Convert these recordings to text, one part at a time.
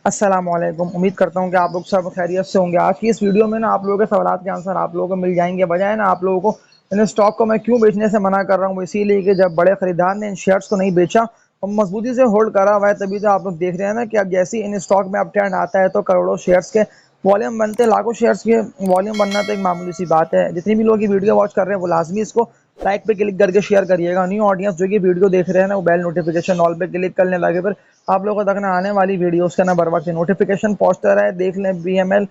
अस्सलामुअलैकुम। उम्मीद करता हूँ कि आप लोग सब खैरियत से होंगे। आज की इस वीडियो में ना आप लोगों के सवालात के आंसर आप लोगों को मिल जाएंगे। वजह है ना आप लोगों को इन स्टॉक को मैं क्यों बेचने से मना कर रहा हूँ, इसीलिए कि जब बड़े खरीदार ने इन शेयर्स को नहीं बेचा और मजबूती से होल्ड करा हुआ है, तभी तो आप लोग देख रहे हैं ना कि अब जैसे ही इन स्टॉक में अप ट्रेंड आता है तो करोड़ों शेयर्स के वॉल्यूम बनते हैं। लाखों शेयर्स के वॉल्यूम बनना तो एक मामूली सी बात है। जितनी भी लोग ये वीडियो वॉच कर रहे हैं वो लाजमी इसको लाइक पे क्लिक करके शेयर करिएगा। न्यू ऑडियंस जो कि वीडियो देख रहे हैं ना वो बेल नोटिफिकेशन ऑल पे क्लिक करने लगे, फिर आप लोगों को तक ना आने वाली वीडियोस का ना बर वक्त नोटिफिकेशन पहुंचता रहे। देख लें बीएमएल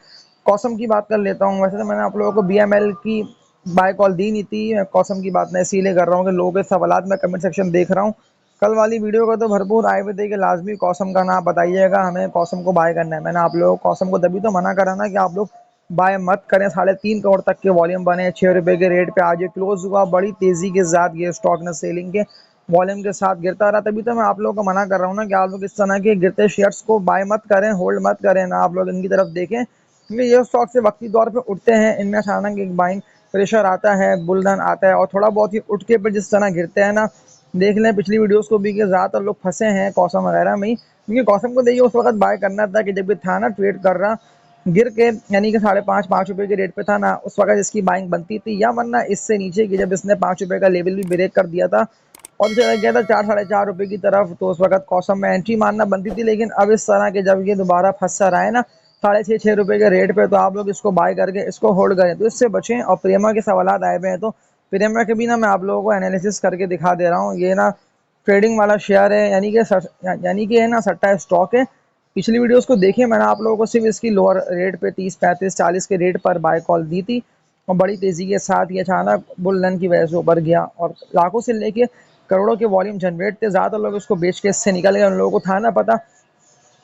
कॉसम की बात कर लेता हूँ। वैसे तो मैंने आप लोगों को बीएमएल की बाय कॉल दी नहीं थी, मैं कॉसम की बात मैं इसीलिए कर रहा हूँ कि लोगों के सवालात में कमेंट सेक्शन देख रहा हूँ। कल वाली वीडियो का तो भरपूर आए हुए थे कि लाजमी कॉसम का नाम बताइएगा, हमें कॉसम को बाय करना है। मैंने आप लोगों को कॉसम को तभी तो मना करा ना कि आप लोग बाय मत करें। 3.5 करोड़ तक के वॉल्यूम बने, 6 रुपए के रेट पे आज ये क्लोज हुआ बड़ी तेजी के साथ। ये स्टॉक न सेलिंग के वॉल्यूम के साथ गिरता रहा, तभी तो मैं आप लोगों को मना कर रहा हूँ ना कि आप लोग इस तरह के गिरते शेयर्स को बाय मत करें, होल्ड मत करें ना, आप लोग इनकी तरफ देखें क्योंकि ये स्टॉक से वक्ती तौर पे उठते हैं। इनमें अचानक एक बाइंग प्रेशर आता है, बुलरन आता है और थोड़ा बहुत ही उठ के पर जिस तरह गिरते हैं ना, देख लें पिछली वीडियोस को भी कि ज़्यादातर लोग फंसे हैं कॉसम वगैरह में ही। क्योंकि कॉसम को देखिए उस वक्त बाय करना था कि जब ये था ना ट्रेड कर रहा गिर के, यानी कि 5.5 रुपए के रेट पे था ना, उस वक्त इसकी बाइंग बनती थी, या वरना इससे नीचे की जब इसने 5 रुपए का लेवल भी ब्रेक कर दिया था और चला गया था 4 साढ़े 4 रुपए की तरफ, तो उस वक्त कॉसम में एंट्री मारना बनती थी। लेकिन अब इस तरह के जब ये दोबारा फंस रहा है ना 6.5 6 रुपए के रेट पे, तो आप लोग इसको बाय करके इसको होल्ड करें तो इससे बचें। और प्रेमा के सवालात आए हुए हैं तो प्रेमा के भी ना मैं आप लोगों को एनालिसिस करके दिखा दे रहा हूँ। ये ना ट्रेडिंग वाला शेयर है, यानी कि है ना सट्टा स्टॉक है। पिछली वीडियोस को देखिए, मैंने आप लोगों को सिर्फ इसकी लोअर रेट पे 30 35 40 के रेट पर बाय कॉल दी थी और बड़ी तेजी के साथ ये अचानक बुल रन की वजह से ऊपर गया और लाखों से लेके करोड़ों के वॉल्यूम जनरेट थे। ज़्यादातर लोग इसको बेच के इससे निकल गए। उन लोगों को था ना पता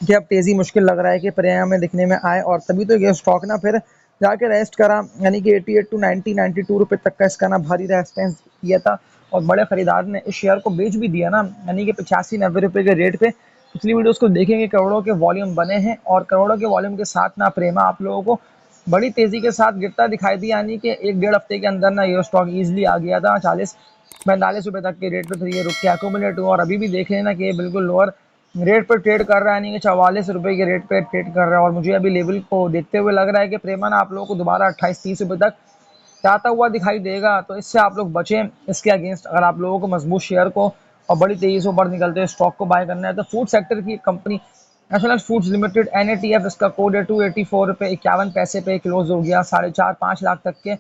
कि अब तेज़ी मुश्किल लग रहा है कि प्रेमा में दिखने में आए, और तभी तो ये स्टॉक ना फिर जाके रेस्ट करा, यानी कि 88 टू 90 92 रुपये तक का इसका ना भारी रेजिस्टेंस दिया था और बड़े खरीदार ने इस शेयर को बेच भी दिया ना, यानी कि 85 90 रुपये के रेट पे। पिछली वीडियोस को देखेंगे, करोड़ों के वॉल्यूम बने हैं और करोड़ों के वॉल्यूम के साथ ना प्रेमा आप लोगों को बड़ी तेजी के साथ गिरता दिखाई दिया, यानी कि 1 डेढ़ हफ्ते के अंदर ना ये स्टॉक ईजिली आ गया था 40 45 रुपये तक के रेट पे, फिर ये रुक के अकोमुलेट हुआ और अभी भी देख लेना कि ये बिल्कुल लोअर रेट पर ट्रेड कर रहा है, यानी कि 44 रुपये के रेट पे ट्रेड कर रहा है। और मुझे अभी लेवल को देखते हुए लग रहा है कि प्रेमा ना आप लोगों को दोबारा 28 30 रुपये तक जाता हुआ दिखाई देगा, तो इससे आप लोग बचें इसके अगेंस्ट। अगर आप लोगों को मजबूत शेयर को और बड़ी तेजी से ऊपर निकलते हुए स्टॉक को बाय करना है तो फूड सेक्टर की company national foods limited NATF, इसका कोड है 284 रुपये 51 पैसे पे क्लोज हो गया 4.5 5 लाख तक के।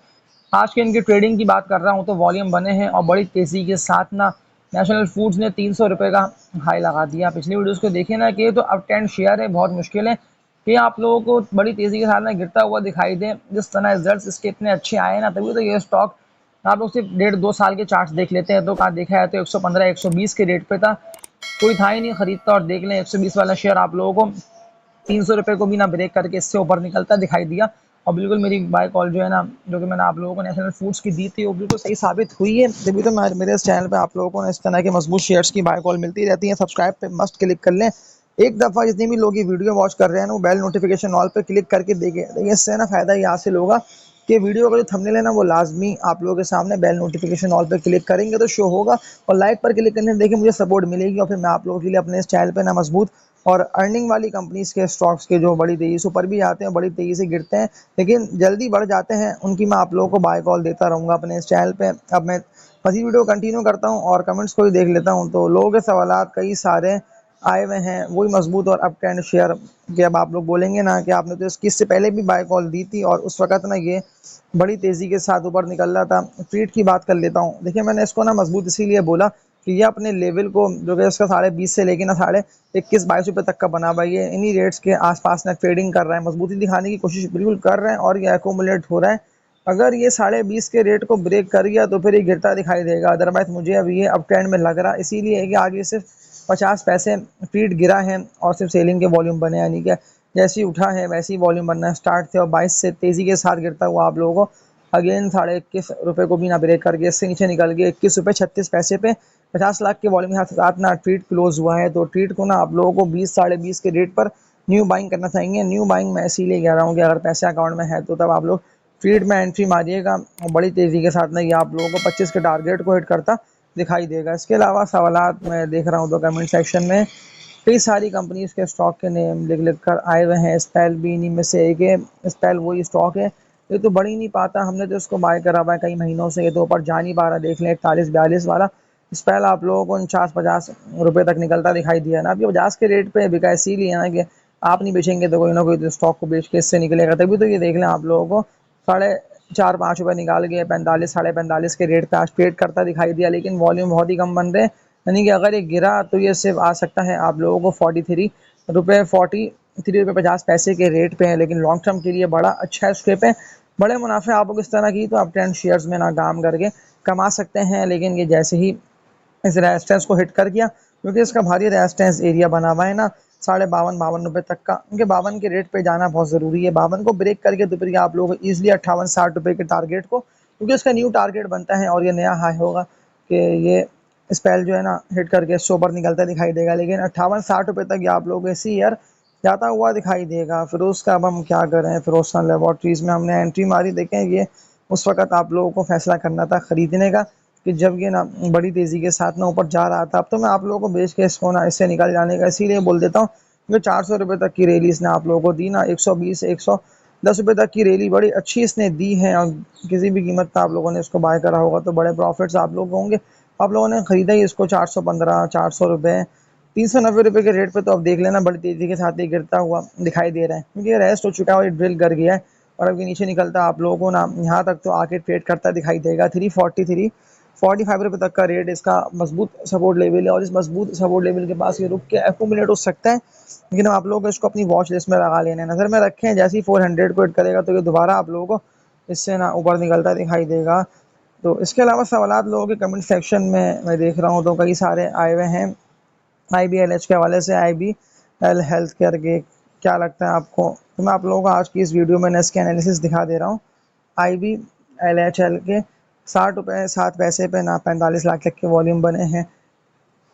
आज के इनकी ट्रेडिंग की बात कर रहा हूँ तो वॉल्यूम बने हैं और बड़ी तेजी के साथ ना नेशनल फूड्स ने 300 रुपये का हाई लगा दिया। पिछली वीडियोस को देखें ना कि ये तो अप ट्रेंड शेयर है, बहुत मुश्किल है कि आप लोगों को बड़ी तेजी के साथ ना गिरता हुआ दिखाई दे। जिस तरह रिजल्ट्स इसके इतने अच्छे आए ना, तभी तो ये स्टॉक, आप लोग सिर्फ 1.5 2 साल के चार्ट्स देख लेते हैं तो कहाँ देखा है तो 115 120 के रेट पे था, कोई था ही नहीं खरीदता। और देख लें 120 वाला शेयर आप लोगों को 300 रुपये को भी ना ब्रेक करके इससे ऊपर निकलता दिखाई दिया। और बिल्कुल मेरी बाय कॉल जो है ना, जो कि मैंने आप लोगों को नेशनल फूड्स की दी थी, वो बिल्कुल सही साबित हुई है। तभी तो मेरे इस चैनल पे आप लोगों को इस तरह के मजबूत शेयर्स की बाय कॉल मिलती रहती है। सब्सक्राइब पे मस्ट क्लिक कर लें। एक दफ़ा जितनी भी लोग ये वीडियो वॉच कर रहे हैं ना, वो बेल नोटिफिकेशन ऑल पे क्लिक करके देखें। देखिए इससे ना फ़ायदा ये हासिल होगा कि वीडियो का जो थंबनेल है ना वो लाजमी आप लोगों के सामने बेल नोटिफिकेशन ऑल पे क्लिक करेंगे तो शो होगा, और लाइक पर क्लिक करने से देखिए मुझे सपोर्ट मिलेगी और फिर मैं आप लोगों के लिए अपने इस चैनल पे ना मजबूत और अर्निंग वाली कंपनीज के स्टॉक्स के जो बड़ी तेज़ी से ऊपर भी आते हैं, बड़ी तेज़ी से गिरते हैं लेकिन जल्दी बढ़ जाते हैं, उनकी मैं आप लोगों को बाय कॉल देता रहूँगा अपने इस चैनल पे। अब मैं फंसी वीडियो कंटिन्यू करता हूँ और कमेंट्स को भी देख लेता हूँ। तो लोगों के सवालात कई सारे आए हुए हैं, वही मजबूत और अप ट्रेंड शेयर के। अब आप लोग बोलेंगे ना कि आपने तो इससे पहले भी बाय कॉल दी थी और उस वक्त ना ये बड़ी तेज़ी के साथ ऊपर निकल रहा था। ट्वीट की बात कर लेता हूँ। देखिए मैंने इसको ना मजबूत इसीलिए बोला कि ये अपने लेवल को, जो कि इसका 20.5 से लेके ना 21 22 रुपये तक का बना हुआ है, ये इन्हीं रेट्स के आसपास ना ट्रेडिंग कर रहा है, मजबूती दिखाने की कोशिश बिल्कुल कर रहे हैं और ये एकोमुलेट हो रहा है। अगर ये 20.5 के रेट को ब्रेक कर गया तो फिर ये गिरता दिखाई देगा, अदरवाइज मुझे अब ये अप ट्रेंड में लग रहा है। इसीलिए है कि आगे सिर्फ 50 पैसे फीट गिरा है और सिर्फ सेलिंग के वॉल्यूम बने, यानी कि जैसे ही उठा है वैसे ही वॉल्यूम बनना स्टार्ट थे और 22 से तेज़ी के साथ गिरता हुआ आप लोगों को अगेन 21.5 रुपये को भी ना ब्रेक करके इससे नीचे निकल गए 21 रुपये 36 पैसे पे 50 लाख के वॉल्यूम के साथ ना ट्वीट क्लोज हुआ है। तो ट्वीट को ना आप लोगों को 20 20.5 के रेट पर न्यू बाइंग करना चाहिए। न्यू बाइंग मैं इसीलिए कह रहा हूँ कि अगर पैसे अकाउंट में है तो तब आप लोग ट्वीट में एंट्री मारिएगा और बड़ी तेज़ी के साथ ना ये आप लोगों को 25 के टारगेट को हिट करता दिखाई देगा। इसके अलावा सवालात मैं देख रहा हूँ तो कमेंट सेक्शन में कई सारी कंपनीज के स्टॉक के नेम लिख लिख कर आए हुए हैं। स्पेल भी इन्हीं में से एक है। स्पेल वही स्टॉक है, ये तो बढ़ ही नहीं पाता। हमने तो इसको बाय करा हुआ है कई महीनों से, ये तो ऊपर जा नहीं पा रहा। देख लें 41-42 वाला स्पेल आप लोगों को 49-50 रुपए तक निकलता दिखाई दिया ना। अब ये 50 के रेट पे बिका, इसीलिए ना कि आप नहीं बेचेंगे तो कोई ना कोई तो स्टॉक को बेच के इससे निकलेगा। तभी तो ये देख लें आप लोगों को 4.5-5 रुपए निकाल के 45 45 के रेट पे आज ट्रेड करता दिखाई दिया, लेकिन वॉल्यूम बहुत ही कम बन रहे हैं। यानी कि अगर ये गिरा तो ये सिर्फ आ सकता है आप लोगों को 43 रुपए 50 पैसे के रेट पे है, लेकिन लॉन्ग टर्म के लिए बड़ा अच्छा स्टेप है। बड़े मुनाफे आप लोग इस तरह की तो आप 10 शेयर्स में ना काम करके कमा सकते हैं। लेकिन ये जैसे ही इस रेजिस्टेंस को हिट कर गया, क्योंकि इसका भारी रेजिस्टेंस एरिया बना हुआ है ना 52-52 तक का, क्योंकि 52 के रेट पे जाना बहुत ज़रूरी है। 52 को ब्रेक करके तो फिर आप लोग ईजिली 58-60 के टारगेट को, क्योंकि उसका न्यू टारगेट बनता है और ये नया हाई होगा कि ये स्पेल जो है ना हिट करके इससे ऊपर निकलता दिखाई देगा। लेकिन 58-60 तक ये आप लोग इसी ईयर जाता हुआ दिखाई देगा। फिर उसका अब हम क्या करें, फिरोज खान लेबॉर्ट्रीज में हमने एंट्री मारी। देखें ये उस वक्त आप लोगों को फैसला करना था खरीदने का, कि जब ये ना बड़ी तेज़ी के साथ ना ऊपर जा रहा था। अब तो मैं आप लोगों को बेच के इसको ना इससे निकल जाने का इसीलिए बोल देता हूँ, क्योंकि 400 रुपये तक की रैली इसने आप लोगों को दी ना, 120-110 रुपये तक की रैली बड़ी अच्छी इसने दी है। और किसी भी कीमत पर आप लोगों ने इसको बाय करा होगा तो बड़े प्रॉफिट्स आप लोग होंगे। आप लोगों ने खरीदा ही इसको 415-400 रुपये, 390 रुपये के रेट पे, तो अब देख लेना बड़ी तेज़ी के साथ ही गिरता हुआ दिखाई दे रहा है, क्योंकि ये रेस्ट हो चुका है और ये ड्रिल कर गया है। और अब ये नीचे निकलता आप लोगों को ना यहाँ तक तो आके ट्रेड करता दिखाई देगा। 343-45 रुपये तक का रेट इसका मजबूत सपोर्ट लेवल है, और इस मजबूत सपोर्ट लेवल के पास ये रुक के एक्यूमुलेट हो सकता है। लेकिन आप लोग इसको अपनी वॉच लिस्ट में लगा लेना है, नज़र में रखें। जैसे ही 400 को हिट करेगा तो ये दोबारा आप लोगों को इससे ना ऊपर निकलता दिखाई देगा। तो इसके अलावा सवालात लोगों के कमेंट सेक्शन में मैं देख रहा हूँ तो कई सारे आए हुए हैं। IBLH के हवाले से, IBL हेल्थ केयर के क्या लगता है आपको? तो मैं आप लोगों को आज की इस वीडियो में इसके एनालिसिस दिखा दे रहा हूँ। IBLHL के 60 रुपये 7 पैसे पे ना 45 लाख तक के वॉल्यूम बने हैं।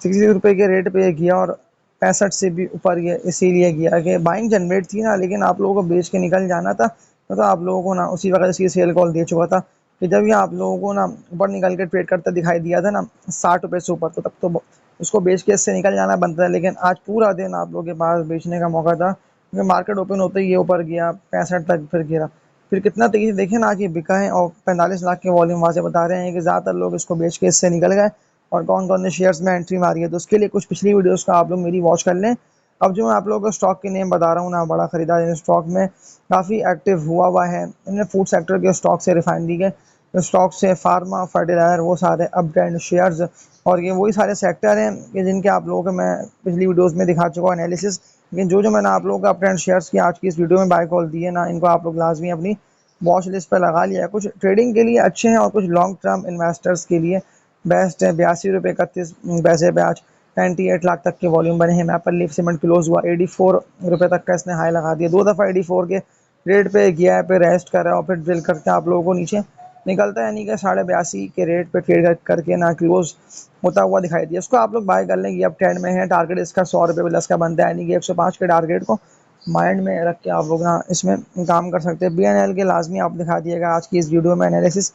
60 रुपये के रेट पे ये गया और 65 से भी ऊपर ये इसीलिए गया कि बाइंग जनरेट थी ना, लेकिन आप लोगों को बेच के निकल जाना था। तो आप लोगों को ना उसी वक्त इसकी सेल कॉल दे चुका था कि जब ये आप लोगों को ना ऊपर निकल के ट्रेड करता दिखाई दिया था ना 60 रुपये से ऊपर, तो तब तो उसको बेच के इससे निकल जाना बनता है। लेकिन आज पूरा दिन आप लोगों के पास बेचने का मौका था, क्योंकि मार्केट ओपन होते ही ये ऊपर गया 65 तक, फिर गिरा, फिर कितना तेजी से देखें ना आज ये बिका है। और 45 लाख के वॉल्यूम वहाँ से बता रहे हैं कि ज़्यादातर लोग इसको बेच के इससे निकल गए। और कौन कौन ने शेयर्स में एंट्री मारी है, तो उसके लिए कुछ पिछली वीडियोस का आप लोग मेरी वॉच कर लें। अब जो मैं आप लोगों को स्टॉक के नेम बता रहा हूँ ना, बड़ा खरीदार इन स्टॉक में काफ़ी एक्टिव हुआ है। इनमें फूड सेक्टर के स्टॉक से, रिफाइनरी के स्टॉक से, फार्मा, फर्टिलाइजर, वो सारे अप ट्रेंड शेयर्स। और ये वही सारे सेक्टर हैं कि जिनके आप लोगों को मैं पिछली वीडियोस में दिखा चुका हूँ एनालिसिस। लेकिन जो मैंने आप लोगों को अप ट्रेंड शेयर्स की आज की इस वीडियो में बाय कॉल दी है ना, इनको आप लोग लाजमी अपनी वॉच लिस्ट पर लगा लिया है। कुछ ट्रेडिंग के लिए अच्छे हैं और कुछ लॉन्ग टर्म इन्वेस्टर्स के लिए बेस्ट है। 82 रुपये 31 पैसे पे आज 98 लाख तक के वॉल्यूम बने हैं। मैपल लीफ सीमेंट क्लोज हुआ 84 रुपये तक का इसने हाई लगा दिया। 2 दफ़ा 84 के रेट पे गया है, पे रेस्ट कर रहा है और फिर ड्रिल करके आप लोगों को नीचे निकलता है। यानी कि 82.5 के रेट पे ट्रेड करके ना क्लोज होता हुआ दिखाई दिया। इसको आप लोग बाय कर लेंगे, अब ट्रेंड में है। टारगेट इसका 100 रुपये प्लस का बनता है, यानी कि 105 के टारगेट को माइंड में रख के आप लोग ना इसमें काम कर सकते हैं। BNL के लाजमी आप दिखा दिएगा आज की इस वीडियो में एनालिसिस।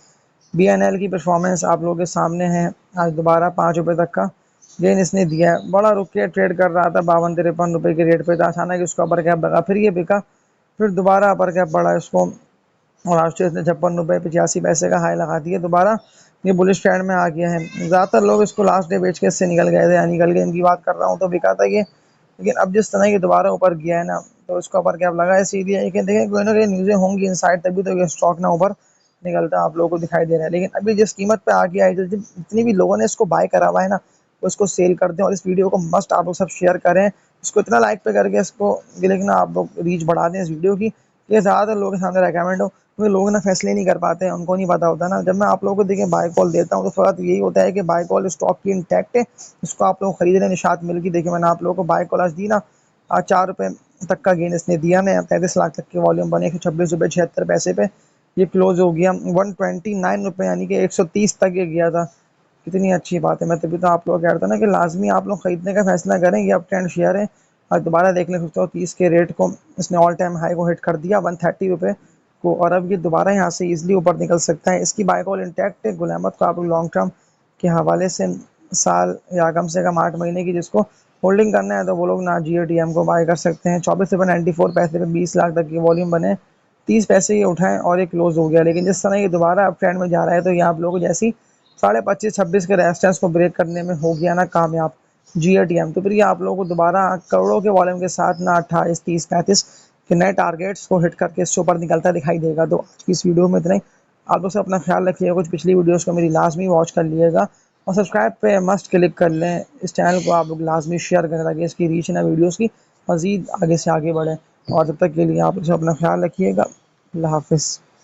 BNL की परफॉर्मेंस आप लोगों के सामने है। आज दोबारा 5 रुपये तक का गेन इसने दिया है। बड़ा रुक के ट्रेड कर रहा था 52-53 रुपये के रेट पे था, अचानक इसको अपर कैप लगा, फिर ये बिका, फिर दोबारा अपर कैप बढ़ा इसको, और आज तो इसने 56 रुपये 85 पैसे का हाई लगा दिया। दोबारा ये बुलिश ट्रेंड में आ गया है। ज़्यादातर लोग इसको लास्ट डे बेच के इससे निकल गए थे, निकल के इनकी बात कर रहा हूँ तो बिका था ये। लेकिन अब जिस तरह ये दोबारा ऊपर गया है ना, तो इसको ऊपर कैप लगा है सीधे। कि देखें कोई ना कोई न्यूज़ें होंगी इनसाइड, तभी तो ये स्टॉक ना ऊपर निकलता आप लोगों को दिखाई दे रहा है। लेकिन अभी जिस कीमत पे आ गया है, जितनी भी लोगों ने इसको बाय करा हुआ है ना, वो इसको सेल कर दें। और इस वीडियो को मस्ट आप लोग सब शेयर करें, इसको इतना लाइक पे करके इसको लेकिन आप लोग रीच बढ़ा दें इस वीडियो की, ये ज़्यादातर लोगों के सामने रिकमेंड हो। क्योंकि लोग ना फैसले नहीं कर पाते हैं, उनको नहीं पता होता ना। जब मैं आप लोगों को देखिए बाय कॉल देता हूँ तो फ़र्क यही होता है कि बाय कॉल स्टॉक की इंटैक्ट है, इसको आप लोग खरीद रहे हैं। निशात मिल की देखिए मैंने आप लोगों को बाय कॉल आज दी ना, आज 4 रुपये तक का गेन इसने दिया ना। 33 लाख तक के वॉल्यूम बने, 126 रुपये 76 पैसे पे ये क्लोज हो गया। 129 रुपये यानी कि 130 तक ये गया था। कितनी अच्छी बात है। मैं तभी तो आप लोग कह रहा था ना कि लाजमी आप लोग खरीदने का फैसला करें। ये अप ट्रेंड शेयर है। आज दोबारा देख लें 130 के रेट को इसने ऑल टाइम हाई को हिट कर दिया 130 रुपये को, और अब ये दोबारा यहाँ से इजीली ऊपर निकल सकता है। इसकी बाय कॉल इंटैक्ट है। गुल अहमद को आप लोग लॉन्ग टर्म के हवाले से साल या कम 8 महीने की जिसको होल्डिंग करना है तो वो लोग ना GATM को बाय कर सकते हैं। 24,94 पैसे पे 20 लाख तक की वॉल्यूम बने, 30 पैसे ये उठाएं और ये क्लोज हो गया। लेकिन जिस तरह ये दोबारा अप ट्रेंड में जा रहा है तो ये आप लोगों को जैसी 25.5-26 के रेजिस्टेंस को ब्रेक करने में हो गया ना कामयाब GATM, तो फिर ये आप लोगों को दोबारा करोड़ों के वॉल्यूम के साथ ना 28, 30, 35 के नए टारगेट्स को हिट करके इससे ऊपर निकलता दिखाई देगा। तो आज की इस वीडियो में इतना ही। आप लोग से अपना ख्याल रखिएगा। कुछ पिछली वीडियोस को मेरी लाजमी वॉच कर लिएगा और सब्सक्राइब पे मस्ट क्लिक कर लें। इस चैनल को आप लोग लाजमी शेयर करें ताकि इसकी रीच ना वीडियोस की मज़ीद आगे से आगे बढ़े। और जब तक के लिए आप लोग अपना ख्याल रखिएगा। अल्लाह हाफ़िज़।